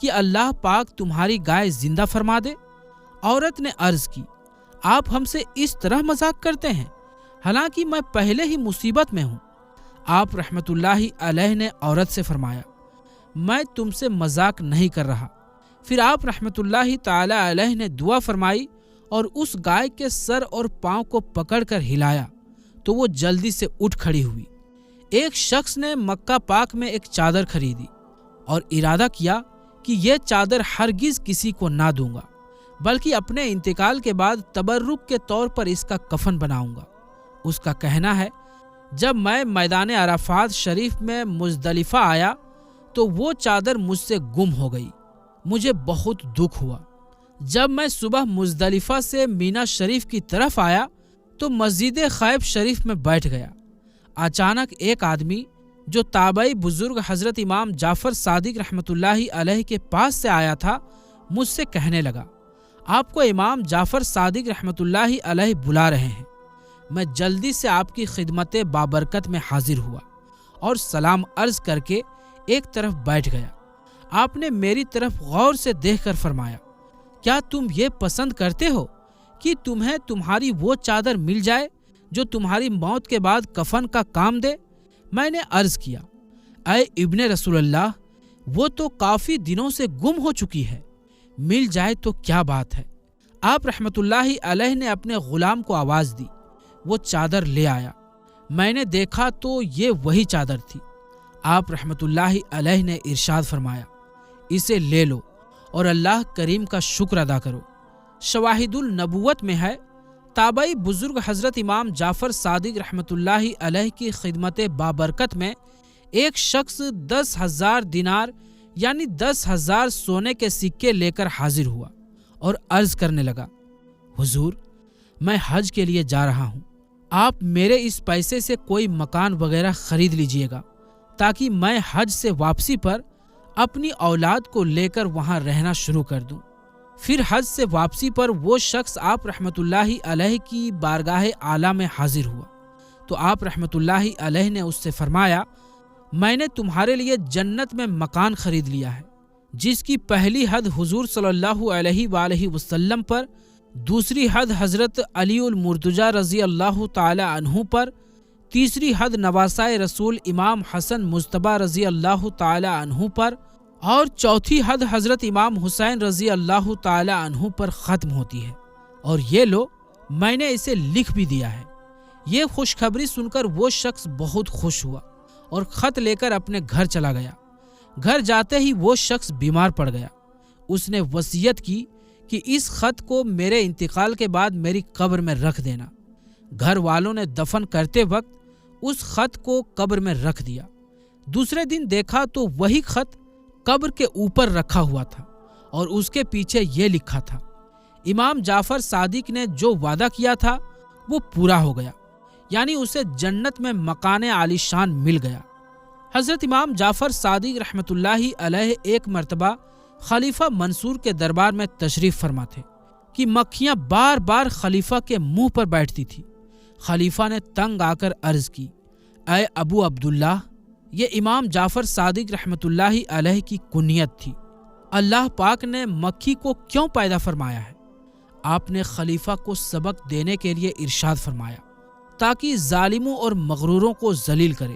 کہ اللہ پاک تمہاری گائے زندہ فرما دے؟ عورت نے عرض کی، آپ ہم سے اس طرح مذاق کرتے ہیں، حالانکہ میں پہلے ہی مصیبت میں ہوں۔ آپ رحمت اللہ علیہ نے عورت سے فرمایا، میں تم سے مذاق نہیں کر رہا۔ پھر آپ رحمت اللہ تعالی علیہ نے دعا فرمائی اور اس گائے کے سر اور پاؤں کو پکڑ کر ہلایا تو وہ جلدی سے اٹھ کھڑی ہوئی۔ ایک شخص نے مکہ پاک میں ایک چادر خریدی اور ارادہ کیا کہ یہ چادر ہرگز کسی کو نہ دوں گا، بلکہ اپنے انتقال کے بعد تبرک کے طور پر اس کا کفن بناؤں گا۔ اس کا کہنا ہے، جب میں میدان عرفات شریف میں مزدلفہ آیا تو وہ چادر مجھ سے گم ہو گئی۔ مجھے بہت دکھ ہوا۔ جب میں صبح مزدلفہ سے مینا شریف کی طرف آیا تو مسجد خیب شریف میں بیٹھ گیا۔ اچانک ایک آدمی جو تابعی بزرگ حضرت امام جعفر صادق رحمت اللہ علیہ کے پاس سے آیا تھا مجھ سے کہنے لگا، آپ کو امام جعفر صادق رحمت اللہ علیہ بلا رہے ہیں۔ میں جلدی سے آپ کی خدمت بابرکت میں حاضر ہوا اور سلام عرض کر کے ایک طرف بیٹھ گیا۔ آپ نے میری طرف غور سے دیکھ کر فرمایا، کیا تم یہ پسند کرتے ہو کہ تمہیں تمہاری وہ چادر مل جائے جو تمہاری موت کے بعد کفن کا کام دے؟ میں نے عرض کیا، اے ابن رسول اللہ، وہ تو کافی دنوں سے گم ہو چکی ہے، مل جائے تو کیا بات ہے۔ آپ رحمت اللہ علیہ نے اپنے غلام کو آواز دی، وہ چادر لے آیا۔ میں نے دیکھا تو یہ وہی چادر تھی۔ آپ رحمت اللہ علیہ نے ارشاد فرمایا، اسے لے لو اور اللہ کریم کا شکر ادا کرو۔ شواہد النبوت میں ہے، تابعی بزرگ حضرت امام جعفر صادق رحمت اللہ علیہ کی خدمت بابرکت میں ایک شخص 10,000 دینار یعنی 10,000 سونے کے سکے لے کر حاضر ہوا اور عرض کرنے لگا، حضور، میں حج کے لیے جا رہا ہوں، آپ میرے اس پیسے سے کوئی مکان وغیرہ خرید لیجئے گا تاکہ میں حج سے واپسی پر اپنی اولاد کو لے کر وہاں رہنا شروع کر دوں۔ پھر حج سے واپسی پر وہ شخص آپ رحمت اللہ علیہ کی بارگاہ اعلیٰ میں حاضر ہوا تو آپ رحمت اللہ علیہ نے اس سے فرمایا، میں نے تمہارے لیے جنت میں مکان خرید لیا ہے، جس کی پہلی حد حضور صلی اللہ علیہ وآلہ وسلم پر، دوسری حد حضرت علی المرتضیٰ رضی اللہ تعالی عنہ پر، تیسری حد نواسۂ رسول امام حسن مجتبیٰ رضی اللہ تعالی عنہ پر اور چوتھی حد حضرت امام حسین رضی اللہ تعالی عنہ پر ختم ہوتی ہے۔ اور یہ لو، میں نے اسے لکھ بھی دیا ہے۔ یہ خوشخبری سن کر وہ شخص بہت خوش ہوا اور خط لے کر اپنے گھر چلا گیا۔ گھر جاتے ہی وہ شخص بیمار پڑ گیا۔ اس نے وصیت کی کہ اس خط کو میرے انتقال کے بعد میری قبر میں رکھ دینا۔ گھر والوں نے دفن کرتے وقت اس خط کو قبر میں رکھ دیا۔ دوسرے دن دیکھا تو وہی خط قبر کے اوپر رکھا ہوا تھا اور اس کے پیچھے یہ لکھا تھا، امام جعفر صادق نے جو وعدہ کیا تھا وہ پورا ہو گیا، یعنی اسے جنت میں مکان عالی شان مل گیا۔ حضرت امام جعفر صادق رحمت اللہ علیہ ایک مرتبہ خلیفہ منصور کے دربار میں تشریف فرما تھے کہ مکھیاں بار بار خلیفہ کے منہ پر بیٹھتی تھی۔ خلیفہ نے تنگ آ کر عرض کی، اے ابو عبداللہ، یہ امام جعفر صادق رحمت اللہ علیہ کی کنیت تھی، اللہ پاک نے مکھی کو کیوں پیدا فرمایا ہے؟ آپ نے خلیفہ کو سبق دینے کے لیے ارشاد فرمایا تاکہ ظالموں اور مغروروں کو ذلیل کرے۔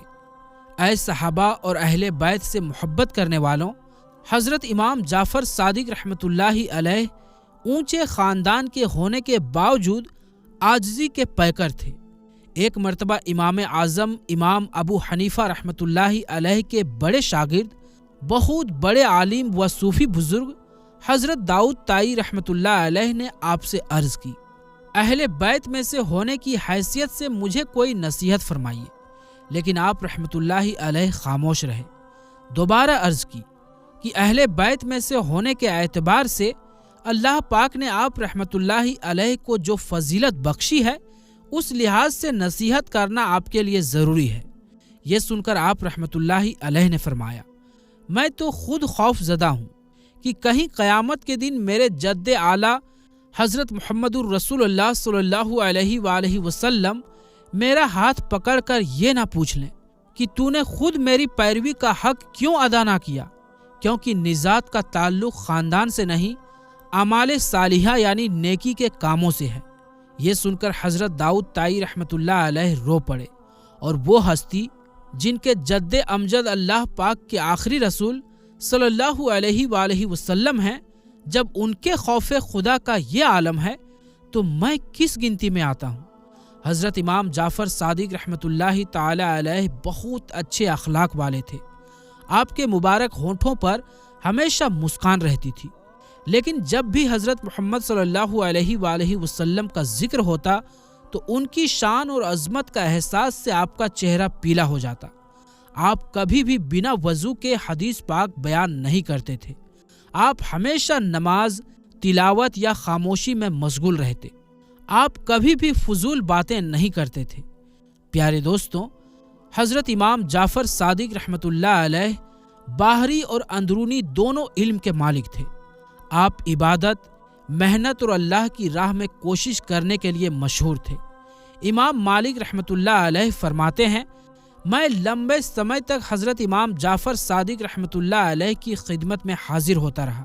اے صحابہ اور اہل بیت سے محبت کرنے والوں، حضرت امام جعفر صادق رحمت اللہ علیہ اونچے خاندان کے ہونے کے باوجود عاجزی کے پیکر تھے۔ ایک مرتبہ امام اعظم امام ابو حنیفہ رحمت اللہ علیہ کے بڑے شاگرد، بہت بڑے عالم و صوفی بزرگ حضرت داؤد طائی رحمت اللہ علیہ نے آپ سے عرض کی، اہل بیت میں سے ہونے کی حیثیت سے مجھے کوئی نصیحت فرمائیے، لیکن آپ رحمت اللہ علیہ خاموش رہے۔ دوبارہ عرض کی کہ اہل بیت میں سے ہونے کے اعتبار سے اللہ پاک نے آپ رحمت اللہ علیہ کو جو فضیلت بخشی ہے، اس لحاظ سے نصیحت کرنا آپ کے لیے ضروری ہے۔ یہ سن کر آپ رحمت اللہ علیہ نے فرمایا، میں تو خود خوف زدہ ہوں کہ کہیں قیامت کے دن میرے جد اعلیٰ حضرت محمد الرسول اللہ صلی اللہ علیہ وآلہ وسلم میرا ہاتھ پکڑ کر یہ نہ پوچھ لیں کہ تو نے خود میری پیروی کا حق کیوں ادا نہ کیا، کیونکہ نجات کا تعلق خاندان سے نہیں، اعمال صالحہ یعنی نیکی کے کاموں سے ہے۔ یہ سن کر حضرت داؤد طائی رحمۃ اللہ علیہ رو پڑے، اور وہ ہستی جن کے جد امجد اللہ پاک کے آخری رسول صلی اللہ علیہ وآلہ وسلم ہیں، جب ان کے خوف خدا کا یہ عالم ہے تو میں کس گنتی میں آتا ہوں۔ حضرت امام جعفر صادق رحمۃ اللہ تعالی علیہ بہت اچھے اخلاق والے تھے۔ آپ کے مبارک ہونٹوں پر ہمیشہ مسکان رہتی تھی، لیکن جب بھی حضرت محمد صلی اللہ علیہ وآلہ وسلم کا ذکر ہوتا تو ان کی شان اور عظمت کا احساس سے آپ کا چہرہ پیلا ہو جاتا۔ آپ کبھی بھی بنا وضو کے حدیث پاک بیان نہیں کرتے تھے۔ آپ ہمیشہ نماز، تلاوت یا خاموشی میں مشغول رہتے۔ آپ کبھی بھی فضول باتیں نہیں کرتے تھے۔ پیارے دوستوں، حضرت امام جعفر صادق رحمۃ اللہ علیہ باہری اور اندرونی دونوں علم کے مالک تھے۔ آپ عبادت، محنت اور اللہ کی راہ میں کوشش کرنے کے لیے مشہور تھے۔ امام مالک رحمۃ اللہ علیہ فرماتے ہیں، میں لمبے سمے تک حضرت امام جعفر صادق رحمۃ اللہ علیہ کی خدمت میں حاضر ہوتا رہا۔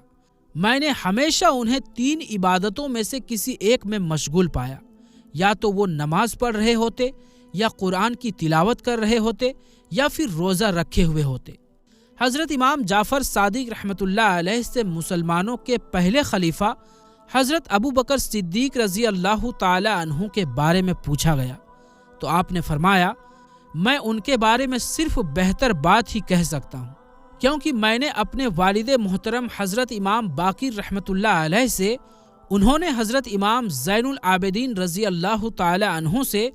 میں نے ہمیشہ انہیں 3 عبادتوں میں سے کسی ایک میں مشغول پایا، یا تو وہ نماز پڑھ رہے ہوتے، یا قرآن کی تلاوت کر رہے ہوتے، یا پھر روزہ رکھے ہوئے ہوتے۔ حضرت امام جعفر صادق رحمۃ اللہ علیہ سے مسلمانوں کے پہلے خلیفہ حضرت ابو بکر صدیق رضی اللہ تعالی عنہ کے بارے میں پوچھا گیا تو آپ نے فرمایا، میں ان کے بارے میں صرف بہتر بات ہی کہہ سکتا ہوں، کیونکہ میں نے اپنے والد محترم حضرت امام باقر رحمۃ اللہ علیہ سے، انہوں نے حضرت امام زین العابدین رضی اللہ تعالی عنہ سے،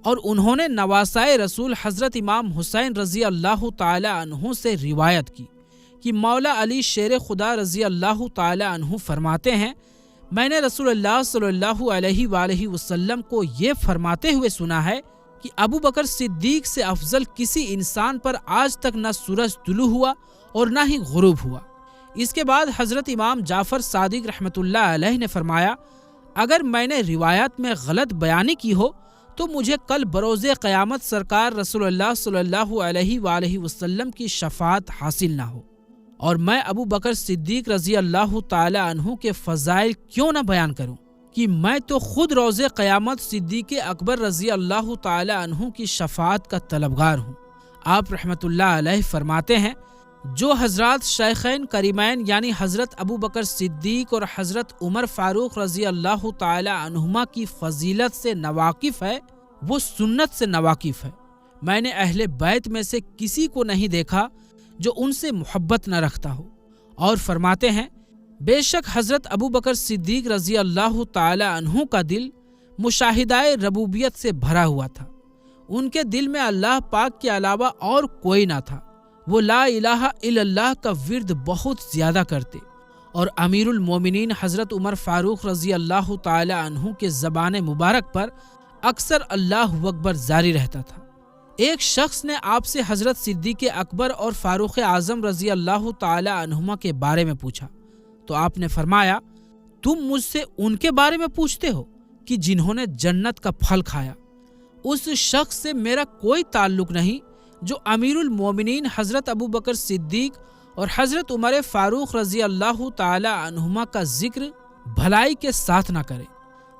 اور انہوں نے نواسائے رسول حضرت امام حسین رضی اللہ تعالی عنہ سے روایت کی کہ مولا علی شیر خدا رضی اللہ تعالی عنہ فرماتے ہیں، میں نے رسول اللہ صلی اللہ علیہ وآلہ وسلم کو یہ فرماتے ہوئے سنا ہے کہ ابو بکر صدیق سے افضل کسی انسان پر آج تک نہ سورج طلوع ہوا اور نہ ہی غروب ہوا۔ اس کے بعد حضرت امام جعفر صادق رحمۃ اللہ علیہ نے فرمایا، اگر میں نے روایات میں غلط بیانی کی ہو تو مجھے کل بروز قیامت سرکار رسول اللہ صلی اللہ علیہ وآلہ وسلم کی شفاعت حاصل نہ ہو، اور میں ابو بکر صدیق رضی اللہ تعالی عنہ کے فضائل کیوں نہ بیان کروں کہ میں تو خود روز قیامت صدیق اکبر رضی اللہ تعالی عنہ کی شفاعت کا طلبگار ہوں۔ آپ رحمت اللہ علیہ فرماتے ہیں، جو حضرات شیخین کریمین یعنی حضرت ابو بکر صدیق اور حضرت عمر فاروق رضی اللہ تعالی عنہما کی فضیلت سے ناواقف ہے، وہ سنت سے ناواقف ہے۔ میں نے اہل بیت میں سے کسی کو نہیں دیکھا جو ان سے محبت نہ رکھتا ہو۔ اور فرماتے ہیں، بے شک حضرت ابو بکر صدیق رضی اللہ تعالی عنہ کا دل مشاہدہ ربوبیت سے بھرا ہوا تھا۔ ان کے دل میں اللہ پاک کے علاوہ اور کوئی نہ تھا۔ وہ لا الہ الا اللہ کا ورد بہت زیادہ کرتے، اور امیر المومنین حضرت عمر فاروق رضی اللہ تعالی عنہ کے زبان مبارک پر اکثر اللہ اکبر جاری رہتا تھا۔ ایک شخص نے آپ سے حضرت صدیق اکبر اور فاروق اعظم رضی اللہ تعالی عنہما کے بارے میں پوچھا تو آپ نے فرمایا، تم مجھ سے ان کے بارے میں پوچھتے ہو کہ جنہوں نے جنت کا پھل کھایا؟ اس شخص سے میرا کوئی تعلق نہیں جو امیر المومنین حضرت ابو بکر صدیق اور حضرت عمر فاروق رضی اللہ تعالی عنہما کا ذکر بھلائی کے ساتھ نہ کرے۔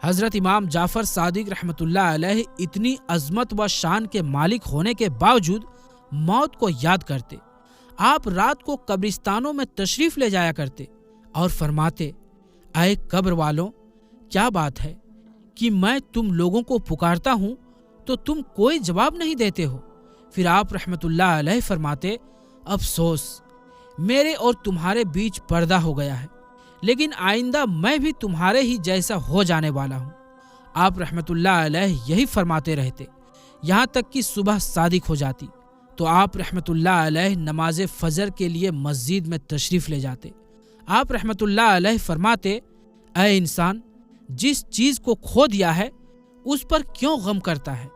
حضرت امام جعفر صادق رحمۃ اللہ علیہ اتنی عظمت و شان کے مالک ہونے کے باوجود موت کو یاد کرتے۔ آپ رات کو قبرستانوں میں تشریف لے جایا کرتے اور فرماتے، اے قبر والوں، کیا بات ہے کہ میں تم لوگوں کو پکارتا ہوں تو تم کوئی جواب نہیں دیتے ہو؟ پھر آپ رحمت اللہ علیہ فرماتے، افسوس، میرے اور تمہارے بیچ پردہ ہو گیا ہے، لیکن آئندہ میں بھی تمہارے ہی جیسا ہو جانے والا ہوں۔ آپ رحمت اللہ علیہ یہی فرماتے رہتے یہاں تک کہ صبح صادق ہو جاتی تو آپ رحمت اللہ علیہ نماز فجر کے لیے مسجد میں تشریف لے جاتے۔ آپ رحمت اللہ علیہ فرماتے، اے انسان، جس چیز کو کھو دیا ہے اس پر کیوں غم کرتا ہے؟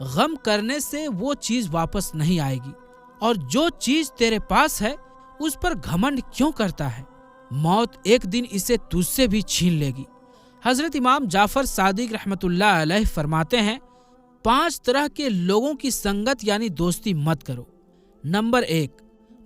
غم کرنے سے وہ چیز واپس نہیں آئے گی، اور جو چیز تیرے پاس ہے اس پر گھمنڈ کیوں کرتا ہے؟ موت ایک دن اسے تجھ سے بھی چھین لے گی۔ حضرت امام جعفر صادق رحمت اللہ علیہ فرماتے ہیں، 5 طرح کے لوگوں کی سنگت یعنی دوستی مت کرو۔ نمبر 1،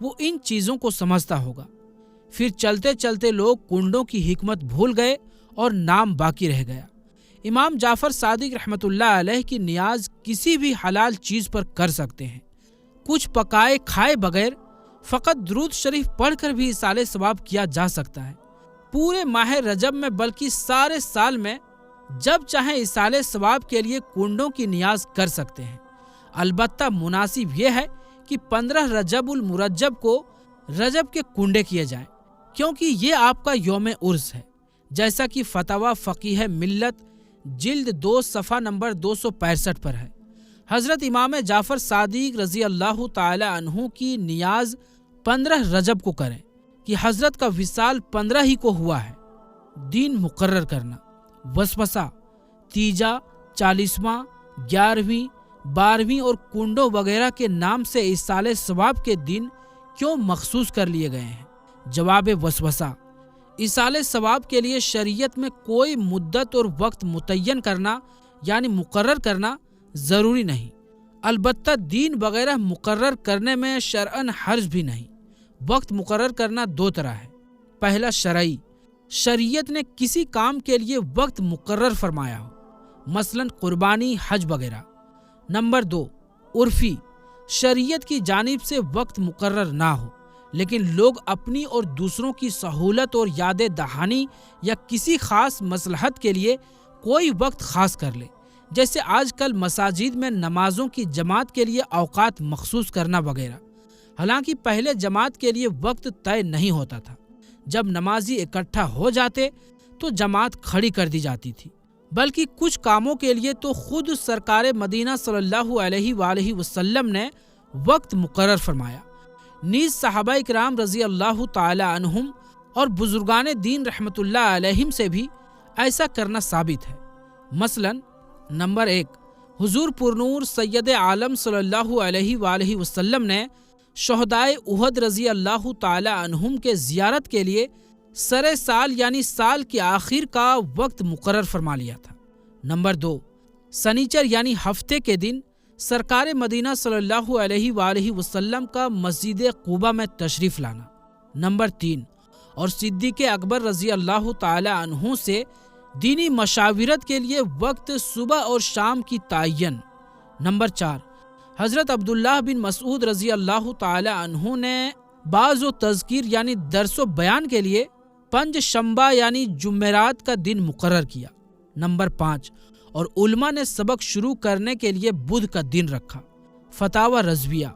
وہ ان چیزوں کو سمجھتا ہوگا۔ پھر چلتے چلتے لوگ کنڈوں کی حکمت بھول گئے اور نام باقی رہ گیا۔ امام جعفر صادق رحمۃ اللہ علیہ کی نیاز کسی بھی حلال چیز پر کر سکتے ہیں۔ کچھ پکائے کھائے بغیر فقط درود شریف پڑھ کر بھی ایصال ثواب کیا جا سکتا ہے۔ پورے ماہ رجب میں بلکہ سارے سال میں جب چاہیں ایصال ثواب کے لیے کنڈوں کی نیاز کر سکتے ہیں۔ البتہ مناسب یہ ہے کہ 15 رجب المرجب کو رجب کے کنڈے کیے جائیں، کیونکہ یہ آپ کا یوم عرس ہے، جیسا کہ فتاوی فقیہ ملت جلد 2 صفحہ نمبر 265 پر ہے۔ حضرت امام جعفر صادق رضی اللہ تعالی عنہ کی نیاز 15 رجب کو کریں کہ حضرت کا وصال 15 ہی کو ہوا ہے۔ دین مقرر کرنا، وسوسہ، تیجا، 40واں، 11ویں، 12ویں اور کنڈوں وغیرہ کے نام سے ایصال ثواب کے دن کیوں مخصوص کر لیے گئے ہیں؟ جواب وسوسہ: ایصال ثواب کے لیے شریعت میں کوئی مدت اور وقت متعین کرنا یعنی مقرر کرنا ضروری نہیں، البتہ دین وغیرہ مقرر کرنے میں شرعاً حرج بھی نہیں۔ وقت مقرر کرنا 2 طرح ہے۔ پہلا شرعی، شریعت نے کسی کام کے لیے وقت مقرر فرمایا ہو، مثلاً قربانی، حج وغیرہ۔ نمبر 2 عرفی، شریعت کی جانب سے وقت مقرر نہ ہو لیکن لوگ اپنی اور دوسروں کی سہولت اور یاد دہانی یا کسی خاص مصلحت کے لیے کوئی وقت خاص کر لے، جیسے آج کل مساجد میں نمازوں کی جماعت کے لیے اوقات مخصوص کرنا وغیرہ۔ حالانکہ پہلے جماعت کے لیے وقت طے نہیں ہوتا تھا، جب نمازی اکٹھا ہو جاتے تو جماعت کھڑی کر دی جاتی تھی، بلکہ کچھ کاموں کے لیے تو خود سرکار مدینہ صلی اللہ علیہ وآلہ وسلم نے وقت مقرر فرمایا۔ نیز صحابہ اکرام رضی اللہ تعالی عنہم اور بزرگان دین رحمت اللہ علیہم سے بھی ایسا کرنا ثابت ہے۔ مثلا نمبر 1 حضور پرنور سید عالم صلی اللہ علیہ وآلہ وسلم نے شہدائے احد رضی اللہ تعالی عنہم کے زیارت کے لیے سر سال یعنی سال کے آخر کا وقت مقرر فرما لیا تھا۔ نمبر 2 سنیچر یعنی ہفتے کے دن سرکار مدینہ صلی اللہ علیہ وآلہ وسلم کا مسجد قباء میں تشریف لانا۔ نمبر 3 اور صدیق اکبر رضی اللہ تعالی عنہ سے دینی مشاورت کے لیے وقت صبح اور شام کی تعین۔ نمبر 4 حضرت عبداللہ بن مسعود رضی اللہ تعالی عنہ نے بعض و تذکیر یعنی درس و بیان کے لیے پنج شنبہ یعنی جمعرات کا دن مقرر کیا۔ نمبر 5 اور علماء نے سبق شروع کرنے کے لیے بدھ کا دن رکھا۔ فتاوی رضویہ